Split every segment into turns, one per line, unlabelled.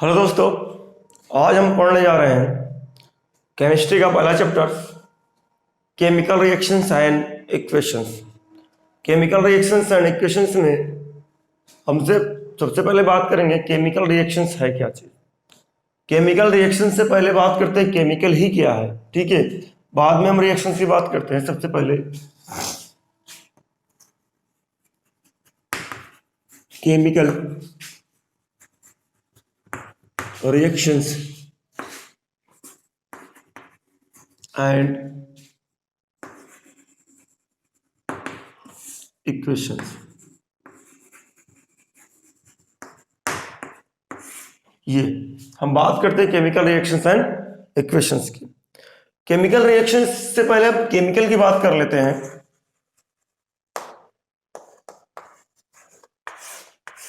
Hello दोस्तों, आज हम पढ़ने जा रहे हैं केमिस्ट्री का पहला chapter chemical reactions and equations. Chemical reactions and equations में हमसे सबसे पहले बात करेंगे केमिकल रिएक्शंस है क्या चीज़। केमिकल रिएक्शंस से पहले बात करते हैं केमिकल ही क्या है, ठीक है। बाद में हम रिएक्शंस की बात करते हैं। सबसे पहले केमिकल रिएक्शंस एंड इक्वेशंस। ये हम बात करते हैं केमिकल रिएक्शंस एंड इक्वेशंस की। केमिकल रिएक्शंस से पहले अब केमिकल की बात कर लेते हैं।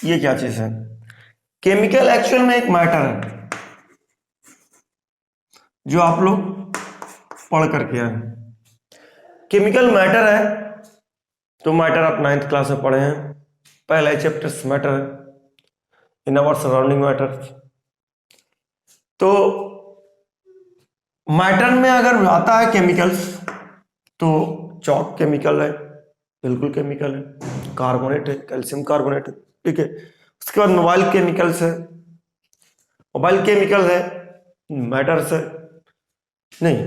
ये क्या चीज है? केमिकल एक्चुअल में एक मैटर है जो आप लोग पढ़ करके आए। केमिकल मैटर है तो मैटर आप 9th क्लास में पढ़े हैं। पहला चैप्टर मैटर है इन आवर सराउंडिंग मैटर। तो मैटर में अगर आता है केमिकल्स तो चौक केमिकल है, बिल्कुल केमिकल है। कार्बोनेट है, कैल्शियम कार्बोनेट है, ठीक है। उसके बाद मोबाइल केमिकल्स है, मोबाइल केमिकल है, मैटर्स है नहीं।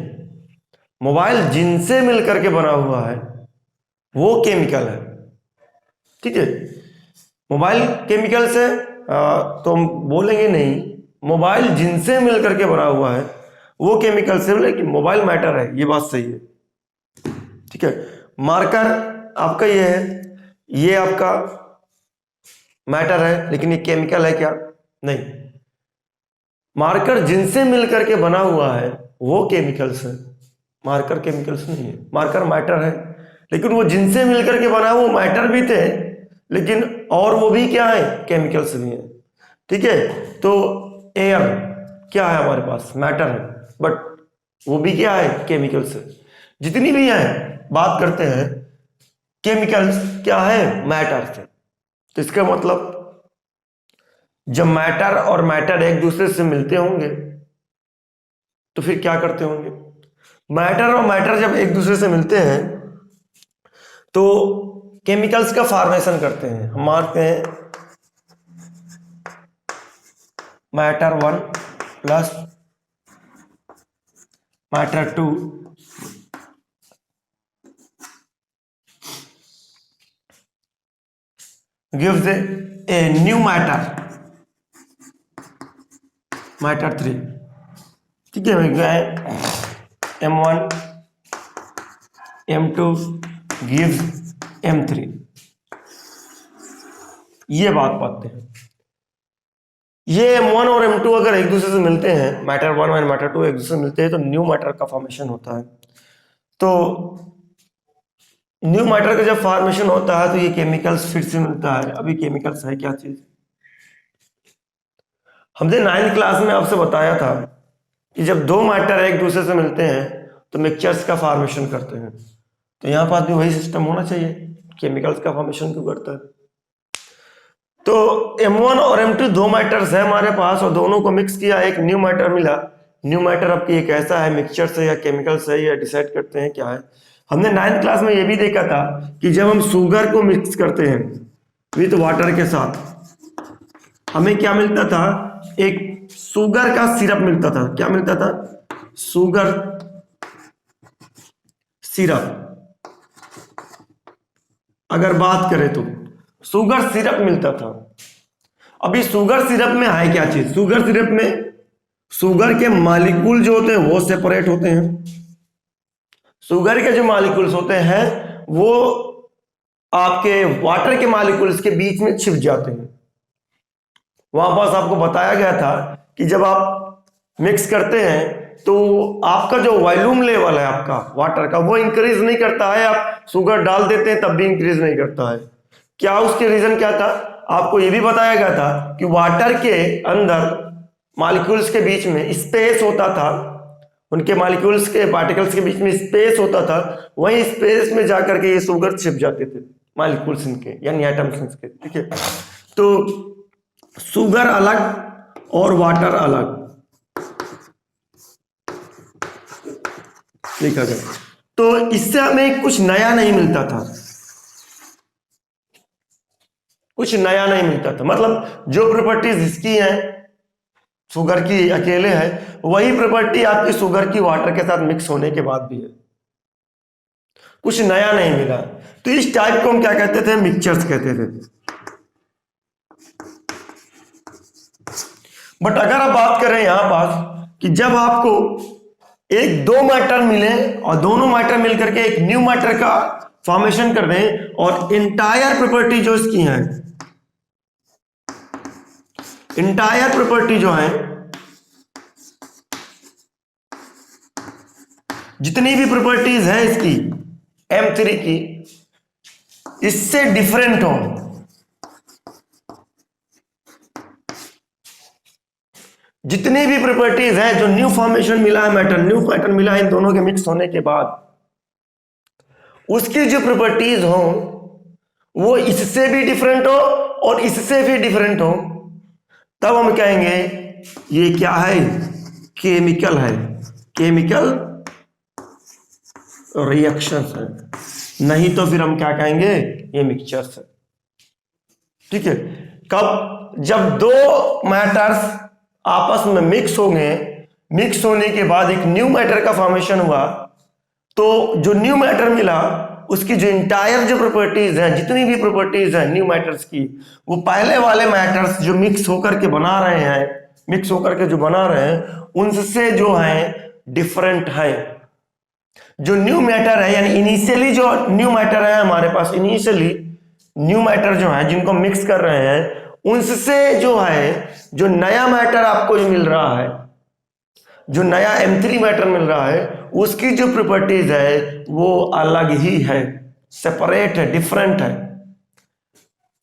मोबाइल जिनसे मिलकर के बना हुआ है वो केमिकल है, ठीक है। मोबाइल केमिकल से तो हम बोलेंगे नहीं, मोबाइल जिनसे मिलकर के बना हुआ है वो केमिकल से, लेकिन मोबाइल मैटर है, ये बात सही है, ठीक है। मार्कर आपका ये है, ये आपका मैटर है, लेकिन ये केमिकल है क्या? नहीं। मार्कर जिनसे मिलकर के बना हुआ है वो केमिकल्स है, मार्कर केमिकल्स नहीं है। मार्कर मैटर है, लेकिन वो जिनसे मिलकर के बना वो मैटर भी थे, लेकिन और वो भी क्या है? केमिकल्स भी है, ठीक है। तो एयर क्या है? हमारे पास मैटर है, बट वो भी क्या है? केमिकल्स है। जितनी भी है बात करते हैं केमिकल्स क्या है? मैटर से। तो इसका मतलब जब मैटर और मैटर एक दूसरे से मिलते होंगे तो फिर क्या करते होंगे? मैटर और मैटर जब एक दूसरे से मिलते हैं तो केमिकल्स का फॉर्मेशन करते हैं। हम मानते हैं matter 1 plus matter 2 gives a new matter, matter 3, ठीक है। M1 M2 gives M3। ये बात पाते हैं। ये M1 और M2 अगर एक दूसरे से मिलते हैं, मैटर 1 और मैटर 2 एक दूसरे से मिलते हैं तो न्यू मैटर का फॉर्मेशन होता है। तो न्यू मैटर का जब फॉर्मेशन होता है तो ये केमिकल्स फिर से मिलता है। अभी केमिकल्स है क्या चीज? हमने 9th क्लास में आपसे बताया था कि जब दो मैटर एक दूसरे से मिलते हैं तो मिक्सचर्स का फॉर्मेशन करते हैं। तो यहाँ पास भी वही सिस्टम होना चाहिए, केमिकल्स का फॉर्मेशन क्यों करता है? तो M1 और M2 दो मैटर्स है हमारे पास और दोनों को मिक्स किया, एक न्यू मैटर मिला। न्यू मैटर आपकी एक ऐसा है, मिक्सचर है या केमिकल्स है, या डिसाइड करते हैं क्या है। हमने 9th क्लास में ये भी देखा था कि जब हम शुगर को मिक्स करते हैं विथ वाटर के साथ हमें क्या मिलता था? एक शुगर का सिरप मिलता था। क्या मिलता था? Sugar syrup. अगर बात करें तो शुगर सिरप मिलता था। अभी शुगर सिरप में है क्या चीज? शुगर सिरप में शुगर के मॉलिक्यूल जो होते हैं वो सेपरेट होते हैं। शुगर के जो मॉलिक्यूल्स होते हैं वो आपके वाटर के मॉलिक्यूल्स के बीच में छिप जाते हैं। वहां पास आपको बताया गया था कि जब आप मिक्स करते हैं तो आपका जो वॉल्यूम लेवल है आपका वाटर का वो इंक्रीज नहीं करता है। आप शुगर डाल देते हैं तब भी इंक्रीज नहीं करता है। क्या उसके रीजन क्या था? आपको ये भी बताया गया था कि वाटर के अंदर मॉलिक्यूल्स के बीच में स्पेस होता था, उनके मॉलिक्यूल्स के पार्टिकल्स के बीच में स्पेस होता था। वही स्पेस में जाकर के ये शुगर छिप जाते थे, मॉलिक्यूल्स इनके यानी एटम्स इनके, ठीक है। तो शुगर अलग और वाटर अलग लिखा जाए। तो इससे हमें कुछ नया नहीं मिलता था, कुछ नया नहीं मिलता था। मतलब जो प्रॉपर्टीज इसकी हैं शुगर की अकेले है, वही प्रॉपर्टी आपकी शुगर की वाटर के साथ मिक्स होने के बाद भी है, कुछ नया नहीं मिला। तो इस टाइप को हम क्या कहते थे? मिक्सचर्स कहते थे। बट अगर आप बात करें यहां पास कि जब आपको एक दो मैटर मिले और दोनों मैटर मिलकर के एक न्यू मैटर का फॉर्मेशन कर दें और इंटायर प्रॉपर्टी जो इसकी है, इंटायर प्रॉपर्टी जो है, जितनी भी प्रॉपर्टीज है इसकी M3 की, इससे डिफरेंट हो, जितनी भी प्रॉपर्टीज है जो न्यू फॉर्मेशन मिला है मैटर, न्यू मैटर मिला है इन दोनों के मिक्स होने के बाद, उसकी जो प्रॉपर्टीज हो वो इससे भी डिफरेंट हो और इससे भी डिफरेंट हो, तब हम कहेंगे ये क्या है? केमिकल है, केमिकल रिएक्शंस है। नहीं तो फिर हम क्या कहेंगे? ये मिक्सचर्स है। ठीक है। कब? जब दो मैटर्स आपस में मिक्स होंगे, मिक्स होने के बाद एक न्यू मैटर का फॉर्मेशन हुआ, तो जो न्यू मैटर मिला उसकी जो इंटायर जो प्रॉपर्टीज है, जितनी भी प्रॉपर्टीज है न्यू मैटर्स की, वो पहले वाले मैटर्स जो मिक्स होकर के बना रहे हैं, मिक्स होकर के जो बना रहे हैं उनसे जो है डिफरेंट है। जो न्यू मैटर है, यानी इनिशियली जो न्यू मैटर है हमारे पास, इनिशियली न्यू मैटर जो है जिनको मिक्स कर रहे हैं, उनसे जो है जो नया मैटर आपको जो मिल रहा है, जो नया M3 मैटर मिल रहा है, उसकी जो प्रॉपर्टीज है वो अलग ही है, सेपरेट है, डिफरेंट है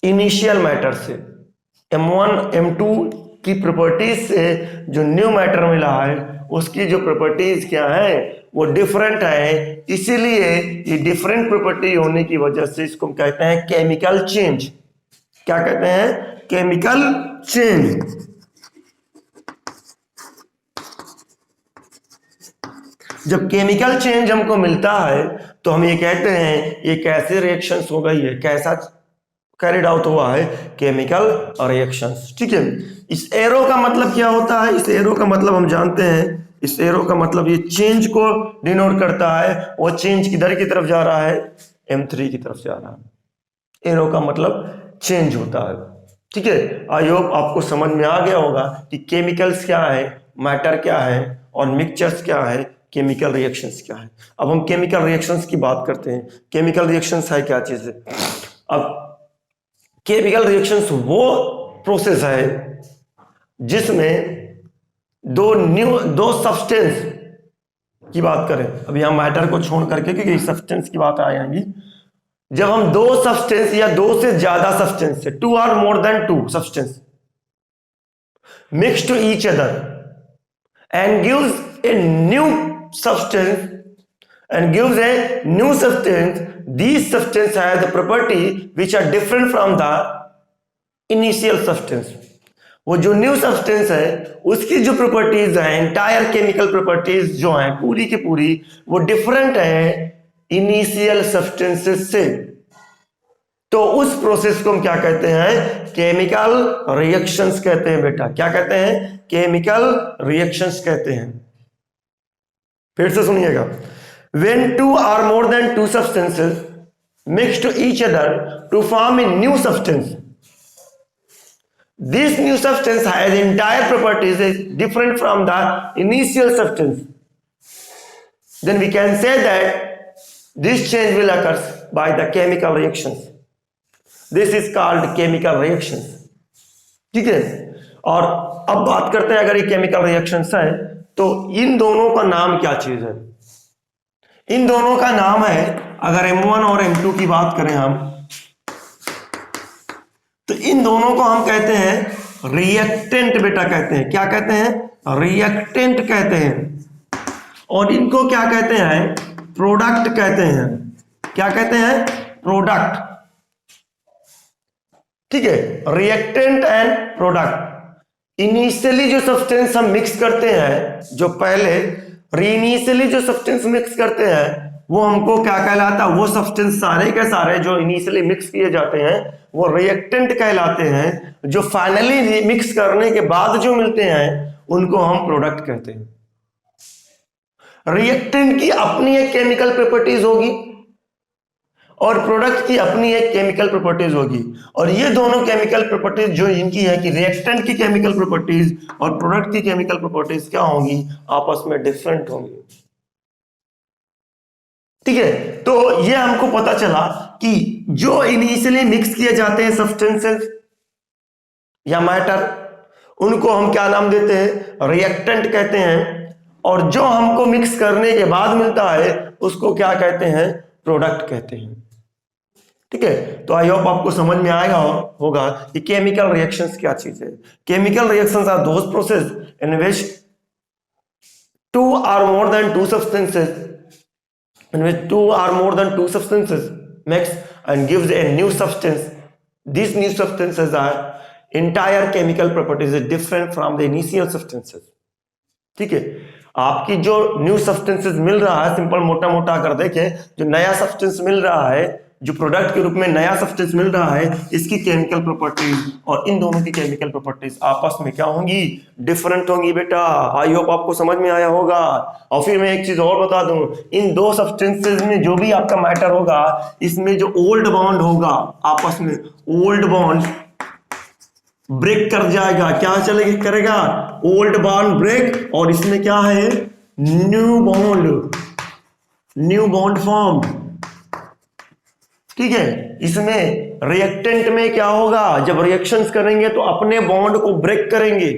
इनिशियल मैटर से। M1 M2 की प्रॉपर्टीज से जो न्यू मैटर मिला है उसकी जो प्रॉपर्टीज क्या है? वो डिफरेंट है। इसीलिए ये डिफरेंट प्रॉपर्टी होने की वजह से इसको कहते हैं केमिकल चेंज। क्या कहते हैं? Chemical change. जब केमिकल चेंज हमको मिलता है तो हम ये कहते हैं ये कैसे रिएक्शंस हो गई है, कैसा कैरिड आउट हुआ है? Chemical reactions. ठीक है। इस एरो का मतलब क्या होता है? इस एरो का मतलब हम जानते हैं, इस एरो का मतलब ये चेंज को डिनोट करता है। वो चेंज किधर की तरफ जा रहा है? M3 की तरफ जा रहा है। एरो का मतलब चेंज होता है। ठीक है। आई होप आपको समझ में आ गया होगा कि केमिकल्स क्या है, मैटर क्या है और मिक्सचर्स क्या है, केमिकल रिएक्शंस क्या है। अब हम केमिकल रिएक्शंस की बात करते हैं। केमिकल रिएक्शंस है क्या चीज है? अब केमिकल रिएक्शंस वो प्रोसेस है जिसमें दो सब्सटेंस की बात करें, अब यहां मैटर को छोड़ करके क्योंकि सब्सटेंस की बात आएगी, जब हम दो सब्सटेंस या दो से ज्यादा सब्सटेंस से, 2 or more than 2 substance mix to each other and gives a new substance these substances have the property which are different from the initial substance। वो जो न्यू सब्सटेंस है उसकी जो प्रॉपर्टीज है, एंटायर केमिकल प्रॉपर्टीज जो है पूरी की पूरी, वो डिफरेंट है इनिशियल सब्सटेंसेस से। तो उस प्रोसेस को हम क्या कहते हैं? केमिकल रिएक्शंस कहते हैं बेटा। क्या कहते हैं? केमिकल रिएक्शंस कहते हैं। फिर से सुनिएगा। When 2 or more than 2 substances mix to each other to form a new substance, this new substance has entire properties different from the initial substance, then we can say that this change will occur by the chemical reactions. This is called chemical reactions। ठीक है। और अब बात करते हैं, अगर ये chemical reactions है तो इन दोनों का नाम क्या चीज है? इन दोनों का नाम है, अगर M1 और M2 की बात करें हम, तो इन दोनों को हम कहते हैं रिएक्टेंट बेटा कहते हैं। क्या कहते हैं? रिएक्टेंट कहते हैं। और इनको क्या कहते हैं? प्रोडक्ट कहते हैं। क्या कहते हैं? प्रोडक्ट। ठीक है। रिएक्टेंट एंड प्रोडक्ट, इनिशियली जो सब्सटेंस हम मिक्स करते हैं, जो पहले इनिशियली जो सब्सटेंस मिक्स करते हैं वो हमको क्या कहलाता है? वो सब्सटेंस सारे के सारे जो इनिशियली मिक्स किए जाते हैं वो रिएक्टेंट कहलाते हैं। जो फाइनली मिक्स करने के बाद जो मिलते हैं उनको हम प्रोडक्ट कहते हैं। रिएक्टेंट की अपनी एक केमिकल प्रॉपर्टीज होगी और प्रोडक्ट की अपनी एक केमिकल प्रॉपर्टीज होगी, और ये दोनों केमिकल प्रॉपर्टीज जो इनकी है कि रिएक्टेंट की केमिकल प्रॉपर्टीज और प्रोडक्ट की केमिकल प्रॉपर्टीज क्या होंगी? आपस में डिफरेंट होंगी। ठीक है, तो ये हमको पता चला कि जो इनिशियली मिक्स किए जाते हैं सब्सटेंसेस या मैटर, उनको हम क्या नाम देते हैं? रिएक्टेंट कहते हैं, और जो हमको मिक्स करने के बाद मिलता है उसको क्या कहते हैं? प्रोडक्ट कहते हैं। ठीक है, तो आई होप आपको समझ में आएगा होगा कि केमिकल रिएक्शंस क्या चीज है। Chemical reactions are those process in which two or more than two substances mix and gives a new substance. These new substances are entire chemical properties is different from the initial substances. ठीक है, आपकी जो new substances मिल रहा है, simple मोटा मोटा अगर देखें, जो नया सब्सटेंस मिल रहा है, जो प्रोडक्ट के रूप में नया सब्सटेंस मिल रहा है, इसकी केमिकल प्रॉपर्टीज और इन दोनों की केमिकल प्रॉपर्टीज आपस में क्या होंगी? डिफरेंट होंगी बेटा। आई होप आपको समझ में आया होगा। और फिर मैं एक चीज और बता दूं, इन दो सब्सटेंसेस में जो भी आपका मैटर होगा, इसमें जो ओल्ड बॉन्ड होगा आपस में, ओल्ड बॉन्ड ब्रेक कर जाएगा। क्या चलेगा करेगा? ओल्ड बॉन्ड ब्रेक, और इसमें क्या है? New bond form. ठीक है, इसमें रिएक्टेंट में क्या होगा? जब रिएक्शंस करेंगे तो अपने बॉन्ड को ब्रेक करेंगे,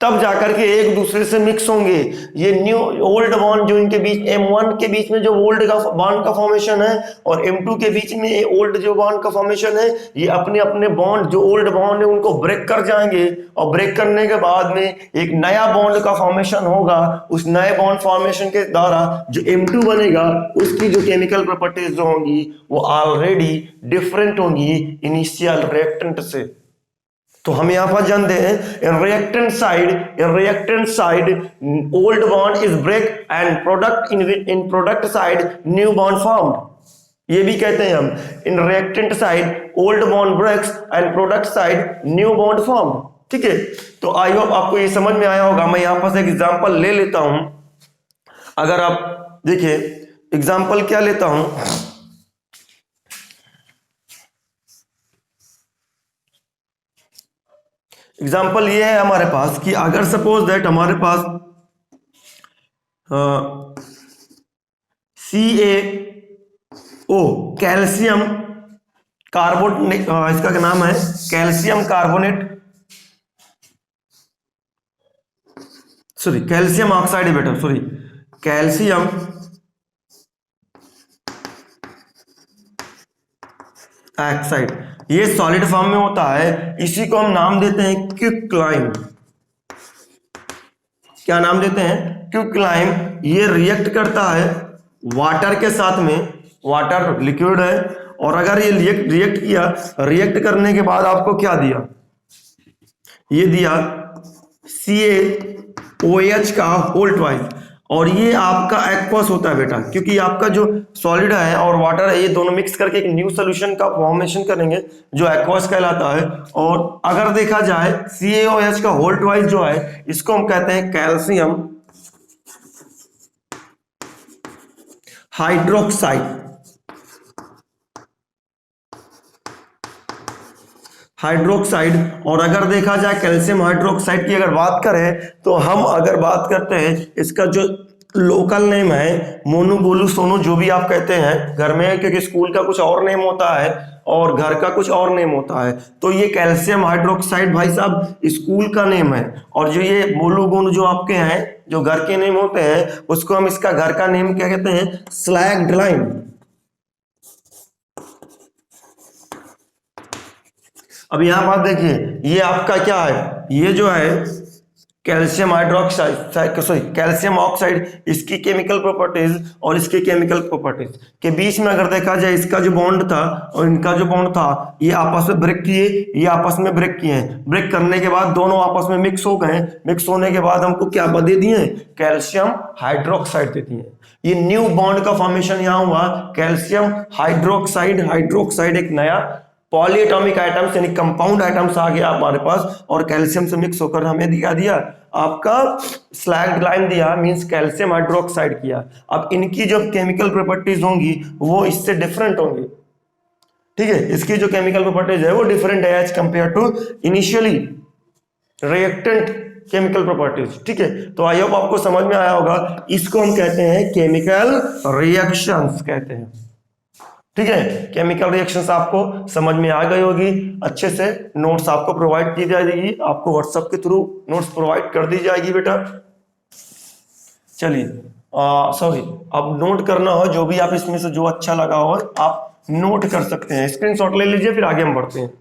तब जाकर के एक दूसरे से मिक्स होंगे। ये न्यू ओल्ड बॉन्ड जो इनके बीच M1 के बीच में जो ओल्ड का बॉन्ड का फॉर्मेशन है और M2 के बीच में ओल्ड जो बॉन्ड का फॉर्मेशन है, ये अपने अपने बॉन्ड जो ओल्ड बॉन्ड है उनको ब्रेक कर जाएंगे, और ब्रेक करने के बाद में एक नया बॉन्ड का फॉर्मेशन होगा। उस नए बॉन्ड फॉर्मेशन के द्वारा जो M2 बनेगा उसकी जो केमिकल प्रॉपर्टीज जो होंगी वो ऑलरेडी डिफरेंट होंगी इनिशियल रिएक्टेंट से। तो हम यहां पर जानते हैं in reactant side old bond is break and product in product side new bond formed. ये भी कहते हैं हम in reactant side old bond breaks and product side new bond formed. ठीक है, तो आई होप आपको ये समझ में आया होगा। मैं यहां पर एक एग्जांपल ले लेता हूं। अगर आप देखिए एग्जांपल क्या लेता हूं, एग्जाम्पल ये है हमारे पास कि अगर सपोज दैट हमारे पास CaO कैल्शियम कार्बोनेट, इसका क्या नाम है? Calcium carbonate, sorry calcium oxide है बेटा, सॉरी कैल्शियम ऑक्साइड, ये सॉलिड फॉर्म में होता है। इसी को हम नाम देते हैं क्विकलाइम। क्या नाम देते हैं? क्विकलाइम। ये रिएक्ट करता है वाटर के साथ में, वाटर लिक्विड है, और अगर ये रिएक्ट किया, रिएक्ट करने के बाद आपको क्या दिया? ये दिया CaOH का होल ट्वाइस, और ये आपका एक्वस होता है बेटा, क्योंकि आपका जो सॉलिड है और वाटर है ये दोनों मिक्स करके एक न्यू सॉल्यूशन का फॉर्मेशन करेंगे जो एक्वस कहलाता है। और अगर देखा जाए CaOH का होल ट्वाइस जो है, इसको हम कहते हैं कैल्शियम हाइड्रोक्साइड। और अगर देखा जाए कैल्शियम हाइड्रोक्साइड की अगर बात करें, तो हम अगर बात करते हैं इसका जो लोकल नेम है मोनू गोलू सोनू, जो भी आप कहते हैं घर में, क्योंकि स्कूल का कुछ और नेम होता है और घर का कुछ और नेम होता है। तो ये कैल्शियम हाइड्रोक्साइड भाई साहब स्कूल का नेम है, और जो ये मोनू गोलू जो आपके हैं जो घर के नेम होते हैं, उसको हम इसका घर का नेम क्या कहते हैं? Slagged lime. अब यहां बात देखिए, ये आपका क्या है? ये जो है calcium hydroxide sorry calcium oxide, इसकी केमिकल प्रॉपर्टीज और इसकी केमिकल प्रॉपर्टीज के बीच में अगर देखा जाए, इसका जो बॉन्ड था और इनका जो बॉन्ड था, ये आपस में ब्रेक किए, ये आपस में ब्रेक किए हैं। ब्रेक करने के बाद दोनों आपस में मिक्स हो गए। मिक्स होने के बाद हमको क्या दे दिए? कैल्शियम हाइड्रोक्साइड दे दिए। ये न्यू बॉन्ड का फॉर्मेशन यहाँ हुआ, कैल्शियम हाइड्रोक्साइड। हाइड्रोक्साइड एक नया पॉलीएटॉमिक आइटम्स यानी कंपाउंड आइटम्स आ गया हमारे पास, और कैल्शियम से मिक्स होकर हमें दिया आपका स्लैग्ड लाइन दिया, मींस कैल्शियम हाइड्रोक्साइड किया। अब इनकी जो केमिकल प्रॉपर्टीज होंगी वो इससे डिफरेंट होंगी, ठीक है। इसकी जो केमिकल प्रॉपर्टीज है वो डिफरेंट है as compare to initially reactant chemical properties, ठीक है। तो आई होप आपको समझ में आया होगा। इसको हम कहते हैं केमिकल रिएक्शंस कहते हैं, ठीक है। केमिकल रिएक्शंस आपको समझ में आ गई होगी। अच्छे से नोट्स आपको प्रोवाइड की जाएगी, आपको व्हाट्सएप के थ्रू नोट्स प्रोवाइड कर दी जाएगी बेटा। चलिए सॉरी, अब नोट करना हो जो भी आप इसमें से जो अच्छा लगा हो आप नोट कर सकते हैं, स्क्रीनशॉट ले लीजिए, फिर आगे हम बढ़ते हैं।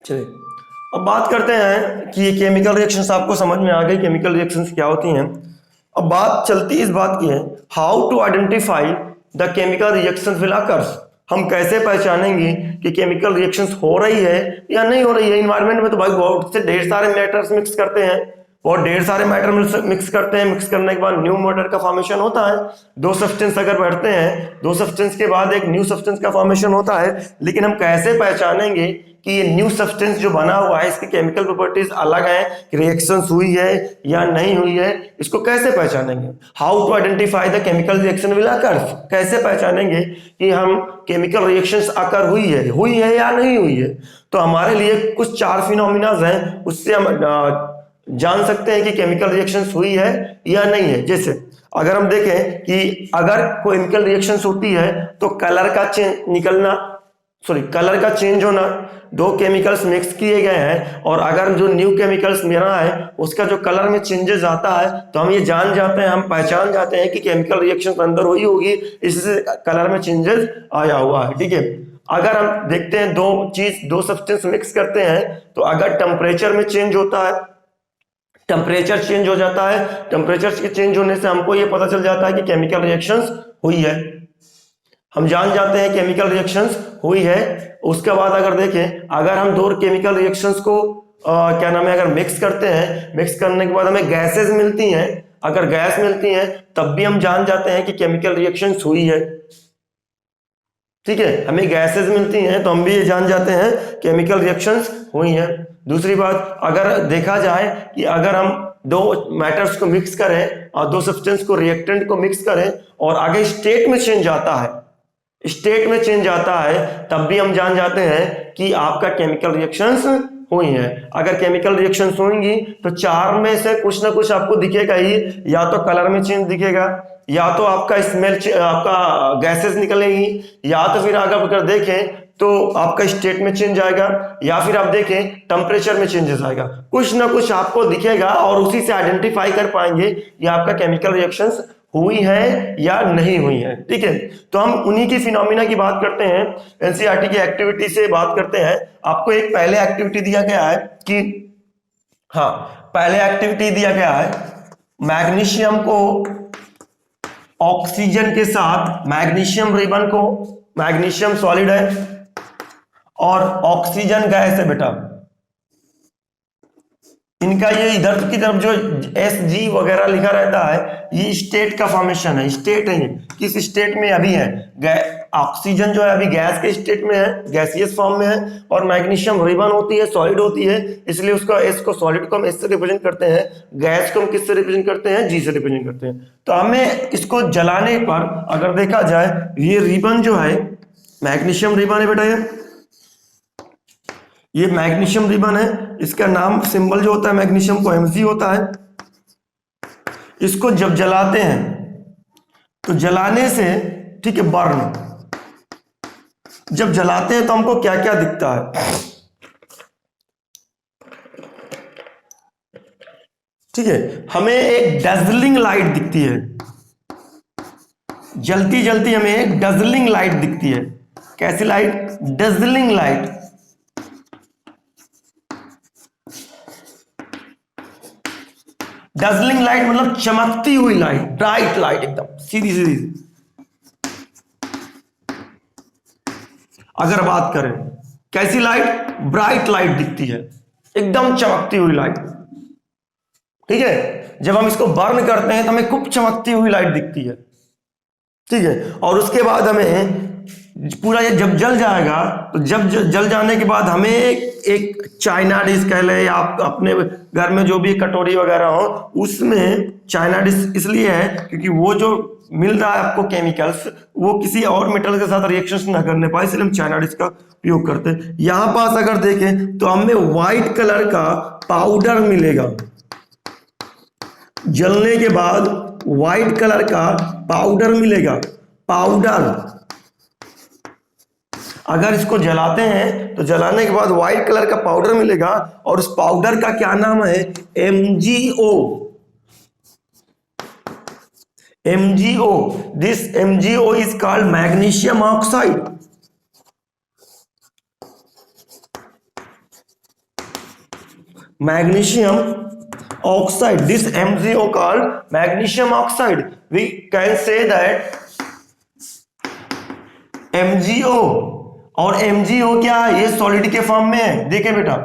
चलिए अब बात करते हैं कि ये केमिकल रिएक्शंस आपको समझ में आ गई, केमिकल रिएक्शंस क्या होती हैं। अब बात चलती इस बात की है, how to identify the chemical reactions will occurs. हम कैसे पहचानेंगे कि केमिकल रिएक्शंस हो रही है या नहीं हो रही है। इन्वायरमेंट में तो भाई बहुत से ढेर सारे मैटर्स मिक्स करते हैं, और ढेर सारे मैटर मिक्स करते हैं। मिक्स करने के बाद न्यू मैटर का फॉर्मेशन होता है। दो सब्सटेंस अगर बैठते हैं, दो सब्सटेंस के बाद एक न्यू सब्सटेंस का फॉर्मेशन होता है। लेकिन हम कैसे पहचानेंगे कि ये न्यू सब्सटेंस जो बना हुआ है इसकी केमिकल प्रॉपर्टीज अलग है, रिएक्शंस हुई है या नहीं हुई है, इसको कैसे पहचानेंगे? How to identify the chemical reaction will occur. कैसे पहचानेंगे कि हम केमिकल रिएक्शंस अकर हुई है या नहीं हुई है? तो हमारे लिए कुछ 4 फिनोमिनाज हैं, उससे हम जान सकते हैं कि केमिकल रिएक्शंस हुई है या नहीं है। जैसे अगर हम देखें कि अगर केमिकल रिएक्शंस होती है तो कलर का चेंज होना, दो केमिकल्स मिक्स किए गए हैं और अगर जो न्यू केमिकल्स मिला है उसका जो कलर में चेंजेस आता है तो हम ये जान जाते हैं, हम पहचान जाते हैं कि केमिकल रिएक्शन अंदर हुई होगी, इससे कलर में चेंजेस आया हुआ है, ठीक है। अगर हम देखते हैं दो सब्सटेंस मिक्स करते हैं तो अगर टेम्परेचर में चेंज होता है, टेम्परेचर चेंज हो जाता है, टेम्परेचर के चेंज होने से हमको ये पता चल जाता है कि केमिकल रिएक्शंस हुई है, हम जान जाते हैं केमिकल रिएक्शंस हुई है। उसके बाद अगर देखें, अगर हम दो केमिकल रिएक्शंस को क्या नाम है अगर मिक्स करते हैं, मिक्स करने के बाद हमें गैसेस मिलती हैं, अगर गैस मिलती हैं तब भी हम जान जाते हैं कि केमिकल रिएक्शंस हुई है, ठीक है। हमें गैसेस मिलती हैं तो हम भी ये जान जाते हैं केमिकल रिएक्शंस हुई हैं। दूसरी बात, अगर देखा जाए कि अगर हम दो मैटर्स को मिक्स करें और दो सब्सटेंस को रिएक्टेंट को मिक्स करें और आगे स्टेट में चेंज आता है, स्टेट में चेंज आता है, तब भी हम जान जाते हैं कि आपका केमिकल रिएक्शंस हुई हैं। अगर केमिकल रिएक्शंस होंगी तो 4 में से कुछ ना कुछ आपको दिखेगा ही, या तो कलर में चेंज दिखेगा, या तो आपका स्मेल आपका गैसेस निकलेंगी, या तो फिर अगर देखें तो आपका स्टेट में चेंज आएगा, या फिर आप देखें टेम्परेचर में चेंजेस आएगा। कुछ ना कुछ आपको दिखेगा और उसी से आइडेंटिफाई कर पाएंगे ये आपका केमिकल रिएक्शंस हुई है या नहीं हुई है, ठीक है। तो हम उन्हीं की फिनोमिना की बात करते हैं, एनसीईआरटी की एक्टिविटी से बात करते हैं। आपको एक पहले एक्टिविटी दिया गया है कि पहले एक्टिविटी दिया गया है मैग्नीशियम को ऑक्सीजन के साथ, मैग्नीशियम रिबन को, मैग्नीशियम सॉलिड है और ऑक्सीजन गैस है बेटा, इनका ये इधर की तरफ जो Sg वगैरह लिखा रहता है ये स्टेट का फॉर्मेशन है, स्टेट है, किस स्टेट में अभी है। ऑक्सीजन जो है अभी गैस के स्टेट में है, गैसियस फॉर्म में है, और मैग्नीशियम रिबन होती है, सॉलिड होती है, इसलिए उसका एस को सॉलिड को हम एस से रिप्रेजेंट करते हैं, गैस को हम किससे रिप्रेजेंट करते हैं, जी से रिप्रेजेंट करते हैं। तो हमें इसको जलाने पर अगर देखा जाए ये रिबन जो है मैग्नीशियम रिबन है बेटा, ये मैग्नीशियम रिबन है, इसका नाम सिंबल जो होता है मैग्नीशियम को Mg होता है। इसको जब जलाते हैं तो जलाने से, ठीक है, बर्न, जब जलाते हैं तो हमको क्या क्या दिखता है, ठीक है, हमें एक डजलिंग लाइट दिखती है, जलती जलती हमें एक डजलिंग लाइट दिखती है। कैसी लाइट? डजलिंग लाइट। डजलिंग लाइट मतलब चमकती हुई लाइट, ब्राइट लाइट, एकदम सीधी सीधी। अगर बात करें कैसी लाइट, ब्राइट लाइट दिखती है, एकदम चमकती हुई लाइट, ठीक है। जब हम इसको बर्न करते हैं तो हमें खूब चमकती हुई लाइट दिखती है, ठीक है। और उसके बाद हमें पूरा ये जब जल जाएगा, तो जब जल जाने के बाद हमें एक चाइना डिश कह ले, या आप अपने घर में जो भी कटोरी वगैरह हो, उसमें चाइना डिश इसलिए है क्योंकि वो जो मिल रहा है आपको केमिकल्स, वो किसी और मेटल के साथ रिएक्शन ना करने पाए, इसलिए हम चाइना डिश का उपयोग करते हैं। यहां पास अगर देखें तो हमें व्हाइट कलर का पाउडर मिलेगा, जलने के बाद व्हाइट कलर का पाउडर मिलेगा, पाउडर। अगर इसको जलाते हैं तो जलाने के बाद व्हाइट कलर का पाउडर मिलेगा, और उस पाउडर का क्या नाम है? MgO। MgO, this MgO is called magnesium oxide. Magnesium oxide, this MgO called magnesium oxide. We can say that MgO, और MgO क्या है? ये सॉलिड के फॉर्म में है। देखें बेटा,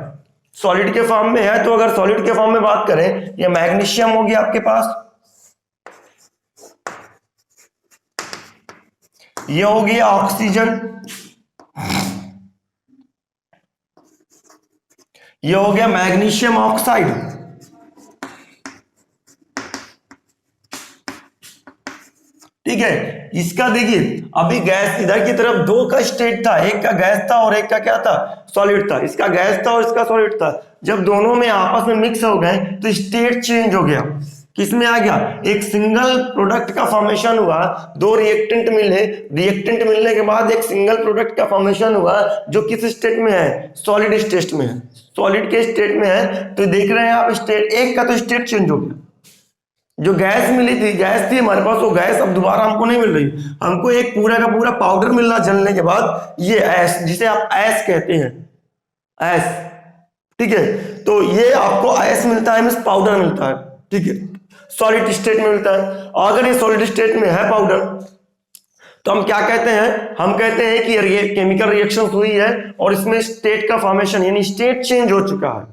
सॉलिड के फॉर्म में है, तो अगर सॉलिड के फॉर्म में बात करें, ये मैग्नीशियम हो गया आपके पास, ये हो गया ऑक्सीजन, ये हो गया मैग्नीशियम ऑक्साइड, ठीक है। इसका देखिए, अभी गैस इधर की तरफ दो का स्टेट था, एक का गैस था और एक का क्या था? सॉलिड था। इसका गैस था और इसका सॉलिड था। जब दोनों में आपस में मिक्स हो गए तो स्टेट चेंज हो गया। किसमें आ गया? एक सिंगल प्रोडक्ट का फॉर्मेशन हुआ, दो रिएक्टेंट मिले, रिएक्टेंट मिलने के बाद एक सिंगल प्रोडक्ट का फॉर्मेशन हुआ, जो किस स्टेट में है? सॉलिड स्टेट में है। सॉलिड के स्टेट में है, तो देख रहे हैं आप स्टेट, एक का तो स्टेट चेंज हो गया। जो गैस मिली थी, गैस थी हमारे पास, वो गैस अब दोबारा हमको नहीं मिल रही, हमको एक पूरा का पूरा पाउडर मिल रहा जलने के बाद, ये ऐश, जिसे आप ऐश कहते हैं, ऐश, ठीक है। तो ये आपको ऐश मिलता है, मींस पाउडर मिलता है, ठीक है, सॉलिड स्टेट में मिलता है। और अगर ये सॉलिड स्टेट में है पाउडर, तो हम क्या कहते हैं? हम कहते हैं कि ये केमिकल रिएक्शन हुई है और इसमें स्टेट का फॉर्मेशन, यानी स्टेट चेंज हो चुका है,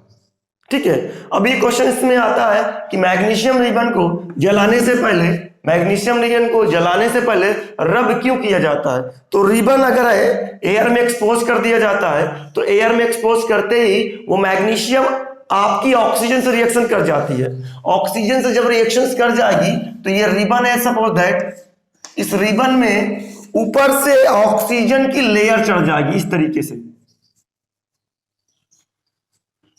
ठीक है। अब ये क्वेश्चन इसमें आता है कि मैग्नीशियम रिबन को जलाने से पहले, मैग्नीशियम रिबन को जलाने से पहले रब क्यों किया जाता है? तो रिबन अगर है एयर में एक्सपोज कर दिया जाता है, तो एयर में एक्सपोज करते ही वो मैग्नीशियम आपकी ऑक्सीजन से रिएक्शन कर जाती है। ऑक्सीजन से जब रिएक्शन कर जाएगी तो ये रिबन है, सपोज दैट इस रिबन में ऊपर से ऑक्सीजन की लेयर चढ़ जाएगी इस तरीके से।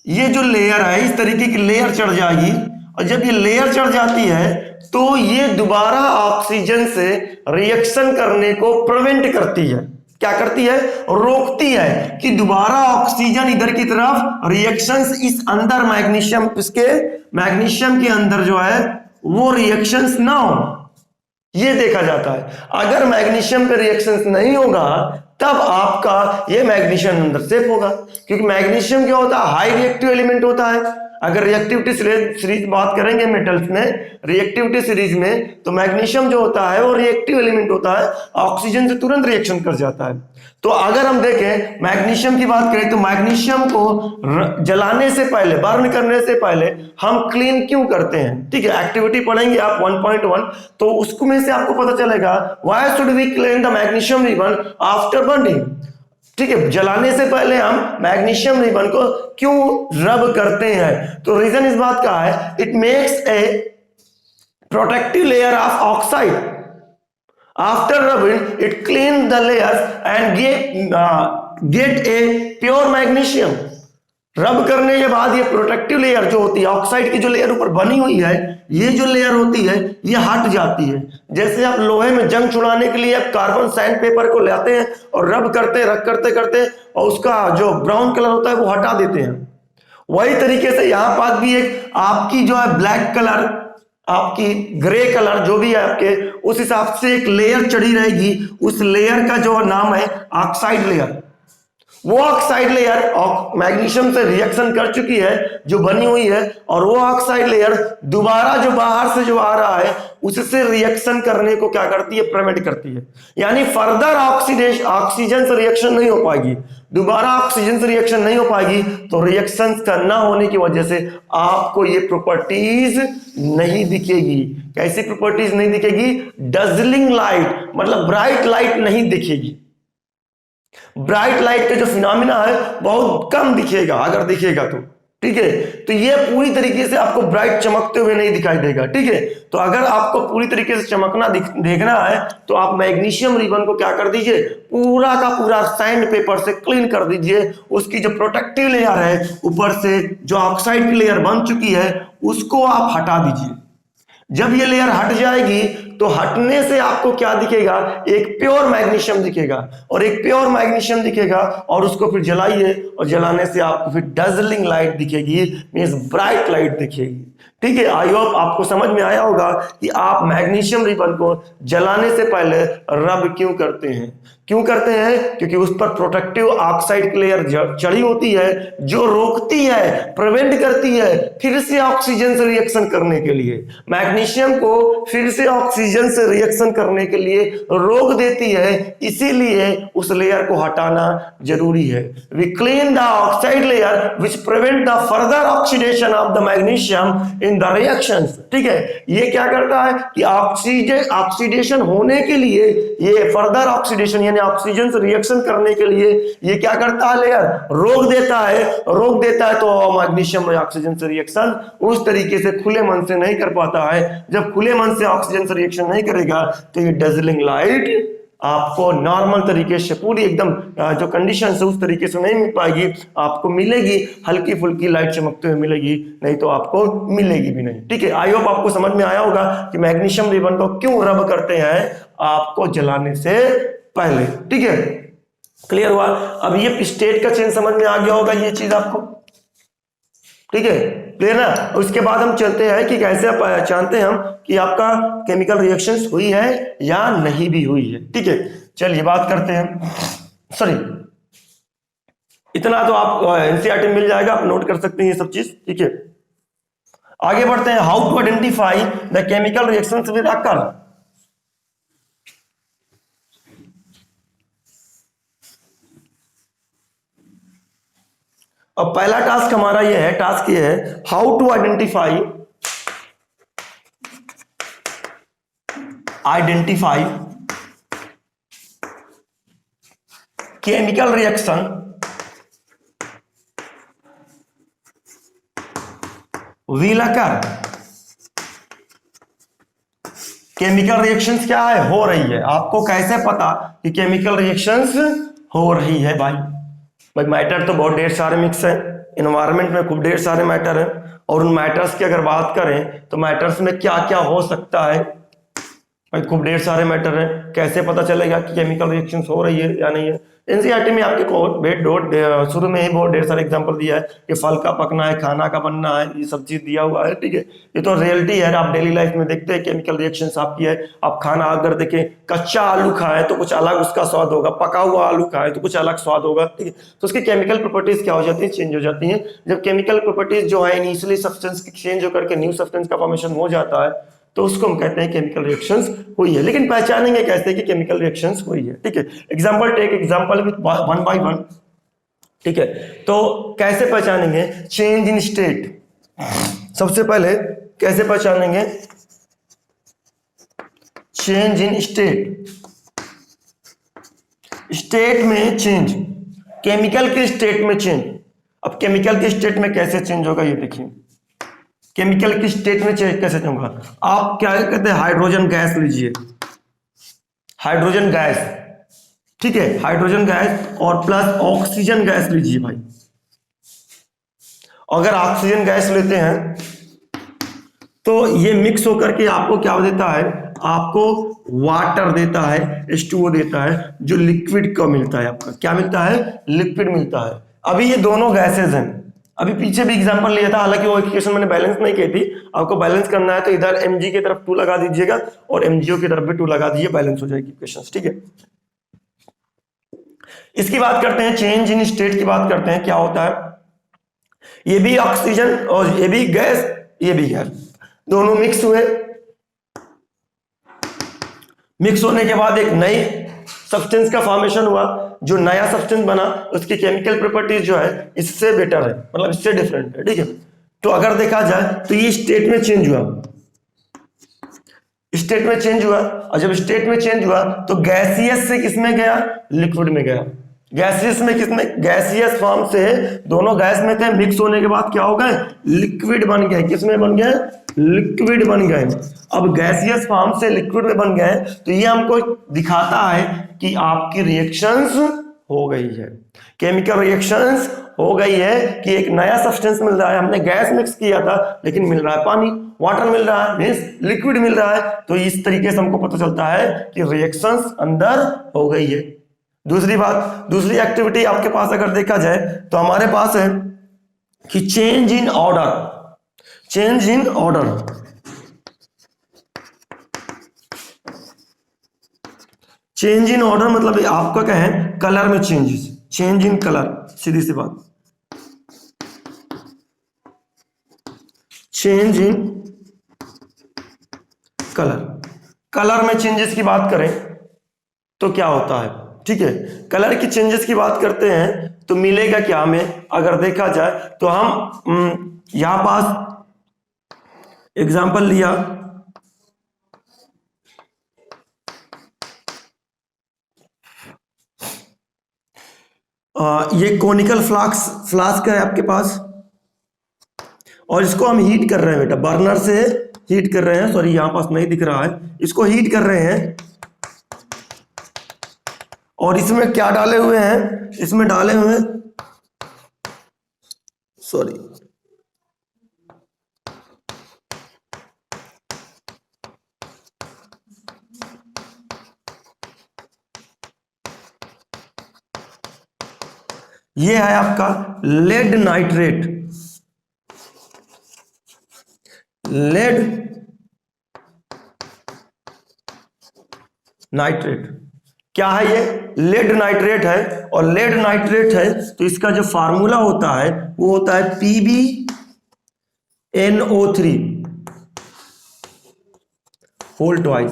ये जो लेयर है, इस तरीके की लेयर चढ़ जाएगी, और जब ये लेयर चढ़ जाती है तो ये दोबारा ऑक्सीजन से रिएक्शन करने को प्रिवेंट करती है। क्या करती है? रोकती है कि दोबारा ऑक्सीजन इधर की तरफ रिएक्शंस इस अंदर मैग्नीशियम, इसके मैग्नीशियम के अंदर जो है वो रिएक्शंस ना हो, ये देखा जाता है। अगर मैग्नीशियम पे रिएक्शंस नहीं होगा तब आपका ये मैग्नीशियम अंदर सेफ होगा, क्योंकि मैग्नीशियम क्या होता है? हाई रिएक्टिव एलिमेंट होता है। अगर रिएक्टिविटी सीरीज बात करेंगे मेटल्स में, रिएक्टिविटी सीरीज में, तो मैग्नीशियम जो होता है वो रिएक्टिव एलिमेंट होता है, ऑक्सीजन से तुरंत रिएक्शन कर जाता है। तो अगर हम देखें मैग्नीशियम की बात करें, तो मैग्नीशियम को जलाने से पहले, बर्न करने से पहले हम क्लीन क्यों करते हैं? ठीक है, एक्टिविटी पढ़ेंगे आप 1.1, तो उसको में से आपको पता चलेगा why should we clean the magnesium ribbon after burning. ठीक है, जलाने से पहले हम मैग्नीशियम रिबन को क्यों रब करते हैं? तो रीजन इस बात का है, it makes a protective layer of oxide. After rubbing, it cleans the layers and get a pure magnesium. रब करने के बाद ये प्रोटेक्टिव लेयर जो होती है, ऑक्साइड की जो लेयर ऊपर बनी हुई है, ये जो लेयर होती है ये हट जाती है। जैसे आप लोहे में जंग छुड़ाने के लिए आप कार्बन सैंड पेपर को लाते हैं और रब करते रब करते करते और उसका जो ब्राउन कलर होता है वो हटा देते हैं, वही तरीके से यहाँ पास भी एक आपकी जो है ब्लैक कलर, आपकी ग्रे कलर जो भी है आपके, उस हिसाब से एक लेयर चढ़ी रहेगी। उस लेयर का जो नाम है ऑक्साइड लेयर। वो ऑक्साइड लेयर मैग्नीशियम से रिएक्शन कर चुकी है जो बनी हुई है, और वो ऑक्साइड लेयर दोबारा जो बाहर से जो आ रहा है उससे रिएक्शन करने को क्या करती है, प्रिवेंट करती है। यानी फर्दर ऑक्सीजन से रिएक्शन नहीं हो पाएगी, दोबारा ऑक्सीजन से रिएक्शन नहीं हो पाएगी। तो रिएक्शन करना होने की वजह से आपको ये प्रॉपर्टीज नहीं दिखेगी। कैसी प्रॉपर्टीज नहीं दिखेगी? डजलिंग लाइट, मतलब ब्राइट लाइट नहीं दिखेगी। ब्राइट लाइट का जो फिनोमिना है बहुत कम दिखेगा, अगर दिखेगा तो, ठीक है। तो ये पूरी तरीके से आपको ब्राइट चमकते हुए नहीं दिखाई देगा, ठीक है। तो अगर आपको पूरी तरीके से चमकना देखना है तो आप मैग्नीशियम रिबन को क्या कर दीजिए, पूरा का पूरा सैंड पेपर से क्लीन कर दीजिए। उसकी जो प्रोटेक्टिव लेयर है ऊपर से जो ऑक्साइड की लेयर बन चुकी है उसको आप हटा दीजिए। जब ये लेयर हट जाएगी तो हटने से आपको क्या दिखेगा, एक प्योर मैग्नीशियम दिखेगा, और एक प्योर मैग्नीशियम दिखेगा और उसको फिर जलाइए, और जलाने से आपको फिर डजलिंग लाइट दिखेगी, मींस ब्राइट लाइट दिखेगी, ठीक है। आई होप आपको समझ में आया होगा कि आप मैग्नीशियम रिबन को जलाने से पहले रब क्यों करते हैं। क्यों करते हैं? क्योंकि उस पर प्रोटेक्टिव ऑक्साइड की लेयर चढ़ी होती है जो रोकती है, प्रिवेंट करती है फिर से ऑक्सीजन से रिएक्शन करने के लिए। मैग्नीशियम को फिर से ऑक्सीजन से रिएक्शन करने के लिए रोक देती है, इसीलिए उस लेयर को हटाना जरूरी है। We clean the oxide layer which prevent the further oxidation of the magnesium in the reactions, ठीक है। ये क्या करता है कि ऑक्सीडेशन होने के लिए, ये फर्दर ऑक्सीडेशन यानी ऑक्सीजन से रिएक्शन करने के लिए ये क्या करता है, लेयर रोक देता है। तो मैग्नीशियम में ऑक्सीजन से रिएक्शन उस तरीके से खुले मन से नहीं कर पाता है। जब खुले मन से ऑक्सीजन से रिएक्शन नहीं करेगा तो ये डजलिंग लाइट आपको नॉर्मल तरीके से पूरी एकदम जो कंडीशन है उस तरीके से नहीं मिल पाएगी। आपको मिलेगी हल्की फुल्की लाइट चमकते हुए मिलेगी, नहीं तो आपको मिलेगी भी नहीं, ठीक है। आई होप आपको समझ में आया होगा कि मैग्नीशियम रिबन को क्यों रब करते हैं, आपको जलाने से पहले, ठीक है। क्लियर हुआ? अब ये स्टेट का चेंज समझ में आ गया होगा ये चीज आपको, ठीक है, क्लियर ना। उसके बाद हम चलते हैं कि कैसे पहचानते हैं हम कि आपका केमिकल रिएक्शंस हुई है या नहीं भी हुई है, ठीक है। चलिए बात करते हैं, सॉरी इतना तो आप एनसीईआरटी में मिल जाएगा, आप नोट कर सकते हैं ये सब चीज, ठीक है। आगे बढ़ते हैं, how to identify the chemical reactions with occur. अब पहला टास्क हमारा ये है, टास्क ये है how to identify chemical reaction will occur. Chemical reactions क्या है, हो रही है। आपको कैसे पता कि केमिकल रिएक्शंस हो रही है? भाई मैटर तो बहुत ढेर सारे मिक्स है, इन्वायरमेंट में खूब ढेर सारे मैटर है, और उन मैटर्स की अगर बात करें तो मैटर्स में क्या क्या हो सकता है, भाई खूब ढेर सारे मैटर है। कैसे पता चलेगा कि केमिकल रिएक्शंस हो रही है या नहीं है? एनसीईआरटी में आपके शुरू में ही बहुत ढेर सारे एग्जांपल दिया है कि फल का पकना है, खाना का बनना है, ये सब चीज दिया हुआ है, ठीक है। ये तो रियलिटी है, आप डेली लाइफ में देखते हैं केमिकल रिएक्शंस आपकी है। आप खाना अगर देखें, कच्चा आलू खाएं तो कुछ अलग उसका स्वाद होगा, पका हुआ आलू खाएं तो कुछ अलग स्वाद होगा, ठीक है। तो उसकी केमिकल प्रॉपर्टीज क्या हो जाती है, चेंज हो जाती है। जब केमिकल प्रॉपर्टीज जो है इनिशियली सब्सटेंस की चेंज होकर के न्यू सब्सटेंस का फॉर्मेशन हो जाता है, तो उसको हम कहते हैं केमिकल रिएक्शंस हुई है। लेकिन पहचानेंगे कैसे कि केमिकल रिएक्शंस हुई है, ठीक है। Example take example with one by one, ठीक है। तो कैसे पहचानेंगे चेंज इन स्टेट? सबसे पहले कैसे पहचानेंगे चेंज इन स्टेट? स्टेट में चेंज, केमिकल के स्टेट में चेंज। अब केमिकल के स्टेट में कैसे चेंज होगा ये देखिए। केमिकल की स्टेट में चेंज कैसे होगा? आप क्या कहते हैं, हाइड्रोजन गैस लीजिए, हाइड्रोजन गैस, ठीक है, हाइड्रोजन गैस और प्लस ऑक्सीजन गैस लीजिए भाई। अगर ऑक्सीजन गैस लेते हैं तो ये मिक्स होकर के आपको क्या देता है, आपको वाटर देता है, H2O देता है, जो लिक्विड का मिलता है, आपका क्या मिलता है, लिक्विड मिलता है। अभी ये दोनों गैसेज हैं, अभी पीछे भी एग्जांपल लिया था, हालांकि वो इक्वेशन मैंने बैलेंस नहीं की थी, आपको बैलेंस करना है तो इधर Mg की तरफ 2 लगा दीजिएगा और MgO की तरफ भी 2 लगा दीजिए, बैलेंस हो जाएगी इक्वेशन, ठीक है। इसकी बात करते हैं, चेंज इन स्टेट की बात करते हैं, क्या होता है, ये भी ऑक्सीजन और ये भी गैस, ये भी गैस, दोनों मिक्स हुए, मिक्स होने के बाद एक नई सब्सटेंस का फॉर्मेशन हुआ, जो नया सब्सटेंस बना उसकी केमिकल प्रॉपर्टीज जो है इससे बेटर है, मतलब इससे डिफरेंट है, ठीक है। तो अगर देखा जाए तो ये स्टेट में चेंज हुआ, स्टेट में चेंज हुआ, और जब स्टेट में चेंज हुआ तो गैसियस से किसमें गया, लिक्विड में गया। गैसियस में किसमें, गैसियस फॉर्म से दोनों गैस में थे, मिक्स होने के बाद क्या हो गए, लिक्विड बन गए, किसमें बन गए, लिक्विड बन गए। अब गैसियस फॉर्म से लिक्विड में बन गए तो ये हमको दिखाता है कि आपकी रिएक्शंस हो गई है, केमिकल रिएक्शंस हो गई है, कि एक नया सब्सटेंस मिल रहा है, हमने गैस मिक्स किया था लेकिन मिल रहा है पानी, वाटर मिल रहा है, मींस लिक्विड मिल रहा है। तो इस तरीके से हमको पता चलता है कि रिएक्शंस अंदर हो गई है। दूसरी बात, दूसरी एक्टिविटी आपके पास अगर देखा जाए तो हमारे पास है कि change in order, change in order, change in order मतलब आपका क्या है, कलर में चेंजेस, चेंज इन कलर, सीधी सी बात, चेंज इन कलर, कलर में चेंजेस की बात करें तो क्या होता है, ठीक है, कलर की चेंजेस की बात करते हैं तो मिलेगा क्या हमें, अगर देखा जाए तो हम यहां पास एग्जांपल लिया, ये कोनिकल फ्लास्क है आपके पास, और इसको हम हीट कर रहे हैं बेटा, बर्नर से हीट कर रहे हैं, सॉरी यहां पास नहीं दिख रहा है, इसको हीट कर रहे हैं, और इसमें क्या डाले हुए हैं, इसमें डाले हुए हैं, सॉरी ये है आपका लेड नाइट्रेट, लेड नाइट्रेट, क्या है ये, लेड नाइट्रेट है, और लेड नाइट्रेट है तो इसका जो फार्मूला होता है वो होता है PbNO3 होल ट्वाइस,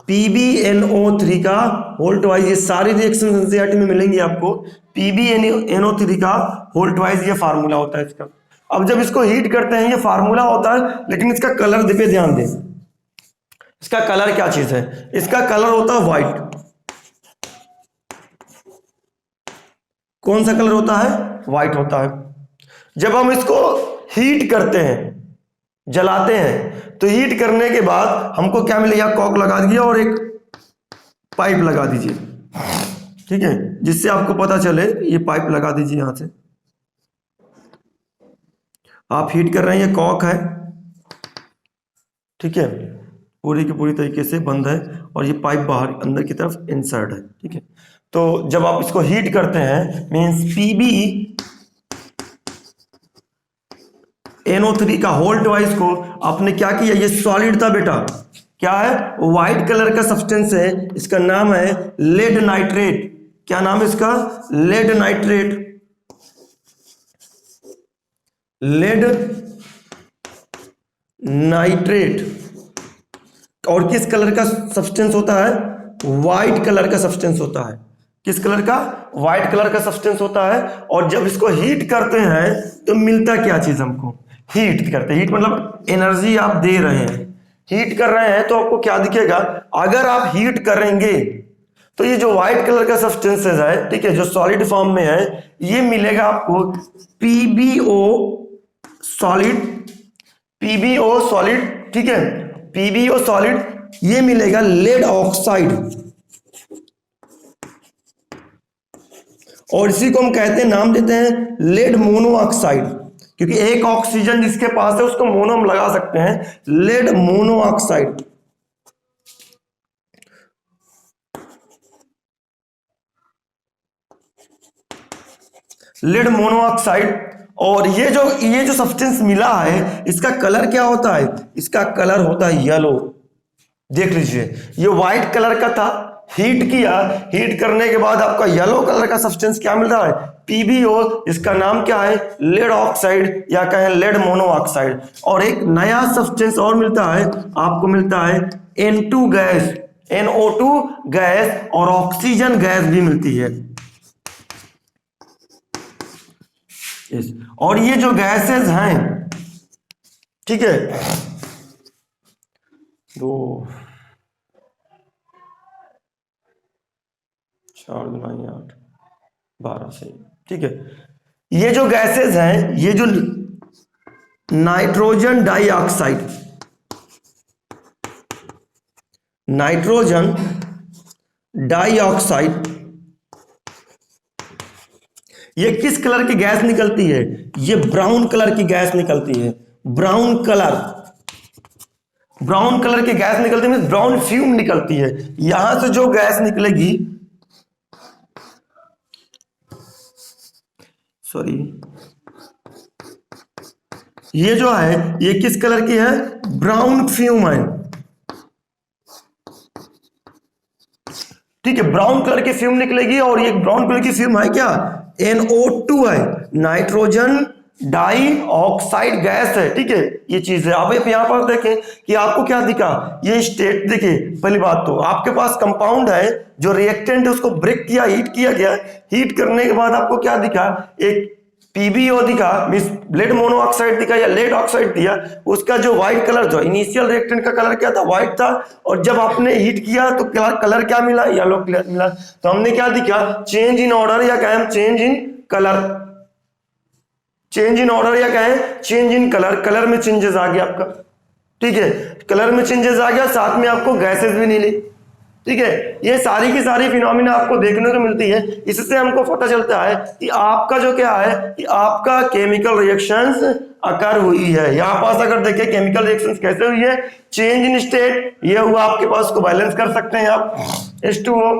PbNO3 का होल ट्वाइस, ये सारी रिएक्शन एनसीईआरटी में मिलेंगी आपको, PbNO3 का होल ट्वाइस ये फार्मूला होता है इसका। अब जब इसको हीट करते हैं ये फार्मूला होता है, लेकिन इसका कलर पे ध्यान दें, इसका कलर क्या चीज है, इसका कलर होता है व्हाइट, कौन सा कलर होता है, व्हाइट होता है। जब हम इसको हीट करते हैं, जलाते हैं, तो हीट करने के बाद हमको क्या मिलेगा, कॉक लगा दीजिए और एक पाइप लगा दीजिए, ठीक है, जिससे आपको पता चले, ये पाइप लगा दीजिए यहां से, आप हीट कर रहे हैं, ये कॉक है, ठीक है, पूरी की पूरी तरीके से बंद है, और ये पाइप बाहर अंदर की तरफ इंसर्ट है, ठीक है। तो जब आप इसको हीट करते हैं, मींस PbNO3 का होल ट्वाइस को आपने क्या किया, ये सॉलिड था बेटा, क्या है, व्हाइट कलर का सब्सटेंस है, इसका नाम है लेड नाइट्रेट, क्या नाम है इसका, लेड नाइट्रेट, लेड नाइट्रेट, और किस कलर का सब्सटेंस होता है, व्हाइट कलर का सब्सटेंस होता है, किस कलर का, व्हाइट कलर का सब्सटेंस होता है। और जब इसको हीट करते हैं तो मिलता क्या चीज हमको, हीट करते, हीट मतलब एनर्जी आप दे रहे हैं, हीट कर रहे हैं तो आपको क्या दिखेगा, अगर आप हीट करेंगे तो ये जो व्हाइट कलर का सब्सटेंस है, ठीक है, जो सॉलिड फॉर्म में है, ये मिलेगा आपको PbO सॉलिड, PbO सॉलिड, ठीक है, PbO सॉलिड, ये मिलेगा लेड ऑक्साइड, और इसी को हम कहते हैं, नाम देते हैं लेड मोनोऑक्साइड, क्योंकि एक ऑक्सीजन जिसके पास है उसको मोनो हम लगा सकते हैं, लेड मोनोऑक्साइड। Lead monoxide. और ये जो सब्सटेंस मिला है इसका कलर क्या होता है, इसका कलर होता है येलो। देख लीजिए, ये व्हाइट कलर का था, हीट किया, हीट करने के बाद आपका येलो कलर का सब्सटेंस क्या मिल रहा है, पीबीओ। इसका नाम क्या है, लेड ऑक्साइड या कहें लेड मोनोऑक्साइड। और एक नया सब्सटेंस और मिलता है, आपको मिलता है N2 गैस, NO2 गैस, और ऑक्सीजन गैस भी मिलती है। और ये जो गैसेस हैं, ठीक है, 2 4 2 8 12 से, ठीक है। ये जो गैसेस हैं, ये जो नाइट्रोजन डाइऑक्साइड, नाइट्रोजन डाइऑक्साइड, ये किस कलर की गैस निकलती है, ये ब्राउन कलर की गैस निकलती है। ब्राउन कलर, ब्राउन कलर की गैस निकलती है, ब्राउन फ्यूम निकलती है। यहां से जो गैस निकलेगी, सॉरी, ये जो है ये किस कलर की है, ब्राउन फ्यूम है, ठीक है। ब्राउन कलर की फ्यूम निकलेगी, और ये ब्राउन कलर की फ्यूम है क्या, NO2 है, नाइट्रोजन डाई ऑक्साइड गैस है, ठीक है। ये चीज है। अब यहां पर देखें कि आपको क्या दिखा, ये स्टेट देखिए। पहली बात तो आपके पास कंपाउंड है, जो रिएक्टेंट है उसको ब्रेक किया, हीट किया गया, हीट करने के बाद आपको क्या दिखा, एक पीबीओ दिखा, मींस लेड मोनोऑक्साइड दिखा या लेड ऑक्साइड दिया। उसका जो व्हाइट कलर, जो इनिशियल रिएक्टेंट का कलर क्या था, व्हाइट था, और जब आपने हीट किया तो कलर क्या मिला, येलो कलर मिला। तो हमने क्या दिखा, चेंज इन ऑर्डर या कहें change in colour, change in order या कहें चेंज इन कलर। कलर में चेंजेस आ गया आपका, ठीक है, कलर में चेंजेस आ गया, साथ में आपको गैसेस भी मिली, ठीक है। ये सारी की सारी फिनोमिना आपको देखने को मिलती है। इससे हमको पता चलता है कि आपका जो क्या है, कि आपका केमिकल रिएक्शंस अकर हुई है। यहां पास अगर देखें केमिकल रिएक्शंस कैसे हुई है, चेंज इन स्टेट, ये हुआ आपके पास, को बैलेंस कर सकते हैं आप, H2O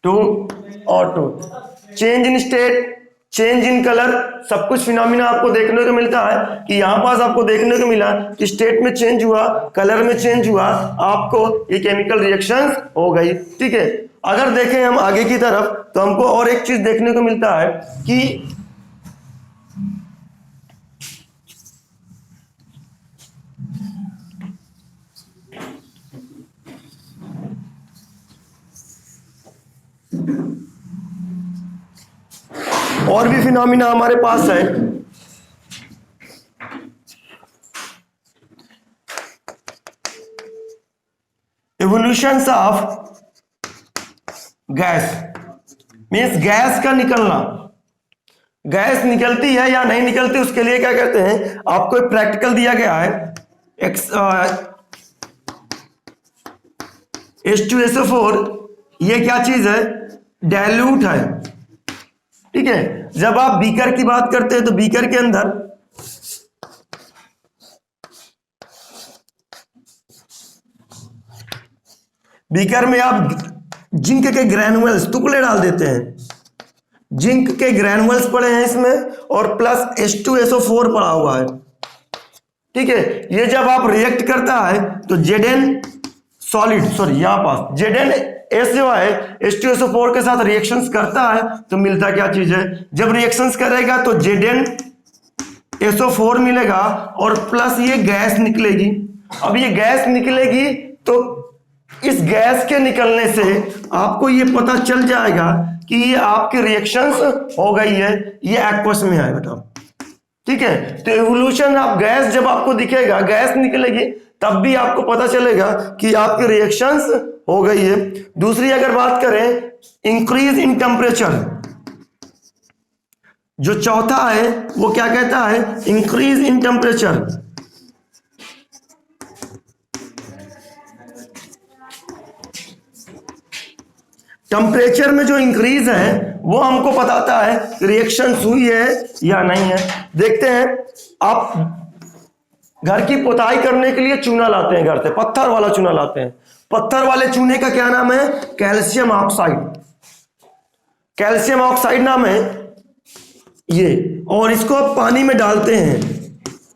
2 और 2, change in state, change in colour, सब कुछ फिनोमिना आपको देखने को मिलता है। कि यहां पास आपको देखने को मिला कि स्टेट में चेंज हुआ, कलर में चेंज हुआ, आपको ये केमिकल रिएक्शंस हो गई, ठीक है। अगर देखें हम आगे की तरफ, तो हमको और एक चीज देखने को मिलता है कि और भी फिनोमिना हमारे पास है। Evolutions of gas, means gas का निकलना, गैस निकलती है या नहीं निकलती, उसके लिए क्या कहते हैं, आपको एक प्रैक्टिकल दिया गया है। H2SO4, ये क्या चीज है, डाइल्यूट है, ठीक है। जब आप बीकर की बात करते हैं तो बीकर के अंदर बीकर में आप जिंक के ग्रैनुअल्स टुकड़े डाल देते हैं, जिंक के ग्रैनुअल्स पड़े हैं इसमें, और प्लस H2SO4 पड़ा हुआ है, ठीक है। ये जब आप रिएक्ट करता है तो Zn सॉलिड, सॉरी यहां पास ZnS जो है H2SO4 के साथ रिएक्शंस करता है, तो मिलता क्या चीज है, जब रिएक्शंस करेगा तो ZnSO4 मिलेगा, और प्लस ये गैस निकलेगी। अब ये गैस निकलेगी तो इस गैस के निकलने से आपको ये पता चल जाएगा कि ये आपकी रिएक्शंस हो गई है, ये एक्वस में है बेटा, ठीक है। तो इवोल्यूशन ऑफ गैस जब आपको दिखेगा, गैस निकलेगी, तब भी आपको पता चलेगा कि आपकी रिएक्शंस हो गई है। दूसरी अगर बात करें, इंक्रीज इन टेम्परेचर, जो चौथा है वो क्या कहता है, इंक्रीज इन टेम्परेचर। टेम्परेचर में जो इंक्रीज है वो हमको बताता है रिएक्शन हुई है या नहीं है। देखते हैं, आप घर की पुताई करने के लिए चूना लाते हैं घर से, पत्थर वाला चूना लाते हैं। पत्थर वाले चूने का क्या नाम है? Calcium oxide. कैल्शियम ऑक्साइड नाम है ये। और इसको आप पानी में डालते हैं,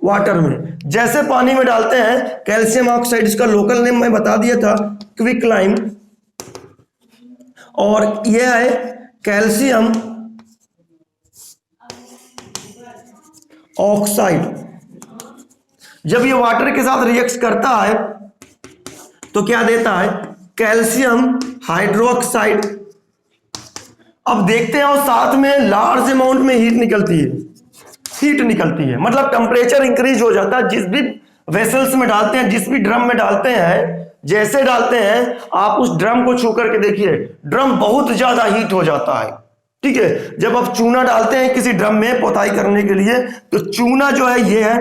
वाटर में। जैसे पानी में डालते हैं कैल्शियम ऑक्साइड, इसका लोकल नेम मैं बता दिया था, क्विकलाइम, और यह है कैल्शियम ऑक्साइड। जब ये वाटर के साथ रिएक्ट करता है तो क्या देता है? Calcium hydroxide. अब देखते हैं, और साथ में लार्ज अमाउंट में हीट निकलती है। हीट निकलती है मतलब टेम्परेचर इंक्रीज हो जाता है। जिस भी वेसल्स में डालते हैं, जिस भी ड्रम में डालते हैं, जैसे डालते हैं आप उस ड्रम को छू करके देखिए, ड्रम बहुत ज्यादा हीट हो जाता है। ठीक है, जब आप चूना डालते हैं किसी ड्रम में पोताई करने के लिए, तो चूना जो है ये है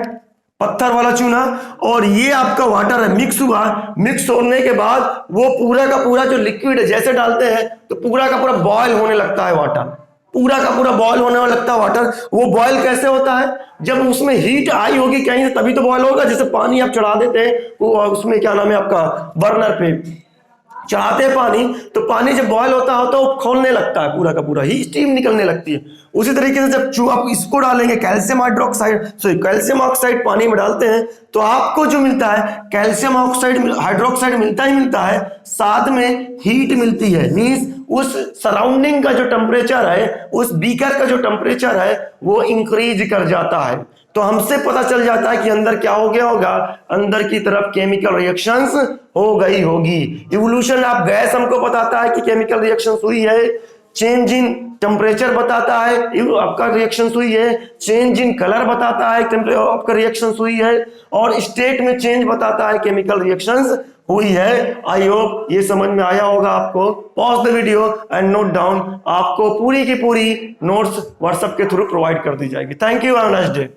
पत्थर वाला चूना, और ये आपका वाटर है, मिक्स हुआ। मिक्स होने के बाद वो पूरा का पूरा जो लिक्विड है, जैसे डालते हैं तो पूरा का पूरा बॉयल होने लगता है वाटर, पूरा का पूरा बॉयल होने लगता है वाटर। वो बॉयल कैसे होता है? जब उसमें हीट आई होगी कहीं से, तभी तो बॉयल होगा। जैसे पानी आप चढ़ा देते हैं, वो उसमें क्या नाम है आपका, बर्नर पे चढ़ाते हैं पानी, तो पानी जब बॉयल होता है तो खोलने लगता है, पूरा का पूरा ही स्टीम निकलने लगती है। उसी तरीके से जब आप इसको डालेंगे कैल्शियम हाइड्रोक्साइड, कैल्शियम ऑक्साइड पानी में डालते हैं, तो आपको जो मिलता है कैल्शियम ऑक्साइड हाइड्रोक्साइड मिलता ही मिलता है, साथ में हीट मिलती है। मींस उस सराउंडिंग का जो टेम्परेचर है, उस बीकर का जो टेम्परेचर है, वो इंक्रीज कर जाता है। तो हमसे पता चल जाता है कि अंदर क्या हो गया होगा, अंदर की तरफ केमिकल रिएक्शंस हो गई होगी। इवोल्यूशन ऑफ गैस हमको बताता है कि केमिकल रिएक्शंस हुई है। चेंज इन टेम्परेचर बताता है आपका रिएक्शंस हुई है। चेंज इन कलर बताता है आपका रिएक्शंस हुई है। और स्टेट में चेंज बताता है केमिकल रिएक्शंस हुई है। आई होप ये समझ में आया होगा आपको। Pause the video and note down. आपको पूरी की पूरी नोट्स व्हाट्सएप के थ्रू प्रोवाइड कर दी जाएगी। Thank you, have a nice day.